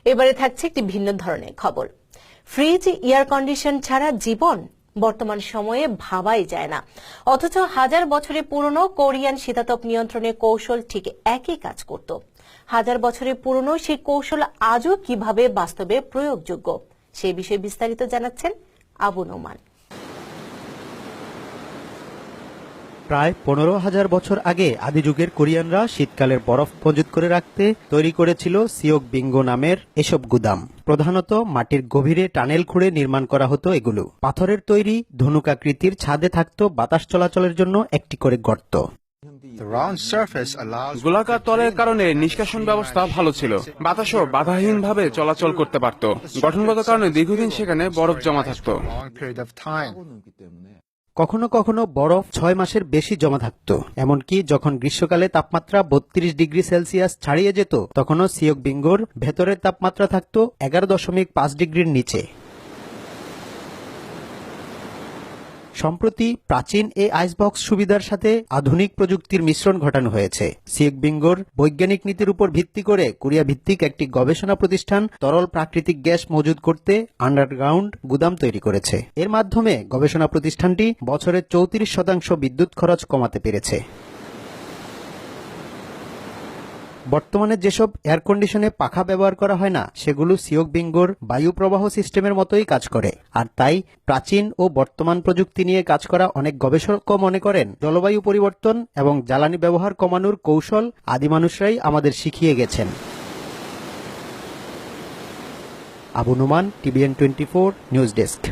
এবারে থাকছে একটি ভিন্ন ধরনের খবর। ফ্রিজ, এয়ার কন্ডিশন ছাড়া জীবন বর্তমান সময়ে ভাবাই যায় না, অথচ হাজার বছরের পুরনো কোরিয়ান শীতাতপ নিয়ন্ত্রণের কৌশল ঠিক একই কাজ করত। হাজার বছরের পুরনো সেই কৌশল আজও কিভাবে বাস্তবে প্রয়োগযোগ্য, সে বিষয়ে বিস্তারিত জানাচ্ছেন আবু নোমান। প্রায় 15,000 বছর আগে আদিযুগের কোরিয়ানরা শীতকালের বরফ মজুত করে রাখতে তৈরি করেছিল সিওক বিঙ্গো নামের এসব গুদাম। প্রধানত মাটির গভীরে টানেল খুঁড়ে নির্মাণ করা হতো এগুলো। পাথরের তৈরি ধনুকাকৃতির ছাদে থাকত বাতাস চলাচলের জন্য একটি করে গর্ত। গোলাকার তলের কারণে নিষ্কাশন ব্যবস্থা ভালো ছিল, বাতাসও বাধাহীনভাবে চলাচল করতে পারত। গঠনগত কারণে দীর্ঘদিন সেখানে বরফ জমা থাকত। কখনো কখনো বরফ 6 মাসের বেশি জমা থাকত। এমনকি যখন গ্রীষ্মকালে তাপমাত্রা 32 ডিগ্রি সেলসিয়াস ছাড়িয়ে যেত, তখনও সিওক বিঙ্গোর ভেতরের তাপমাত্রা থাকত 11.5 ডিগ্রির নিচে। সম্প্রতি প্রাচীন এই আইসবক্স সুবিধার সাথে আধুনিক প্রযুক্তির মিশ্রণ ঘটানো হয়েছে। সিওক বিঙ্গোর বৈজ্ঞানিক নীতির উপর ভিত্তি করে কোরিয়া ভিত্তিক একটি গবেষণা প্রতিষ্ঠান তরল প্রাকৃতিক গ্যাস মজুত করতে আন্ডারগ্রাউন্ড গুদাম তৈরি করেছে। এর মাধ্যমে গবেষণা প্রতিষ্ঠানটি বছরে 34% বিদ্যুৎ খরচ কমাতে পেরেছে। বর্তমানে যেসব এয়ার কন্ডিশনে পাখা ব্যবহার করা হয় না, সেগুলো সিওক বিঙ্গোর বায়ু প্রবাহ সিস্টেমের মতোই কাজ করে। আর তাই প্রাচীন ও বর্তমান প্রযুক্তি নিয়ে কাজ করা অনেক গবেষক মনে করেন জলবায়ু পরিবর্তন এবং জ্বালানি ব্যবহার কমানোর কৌশল আদি মানুষরাই আমাদের শিখিয়ে গেছেন। Abu Noman, TVN24 news desk.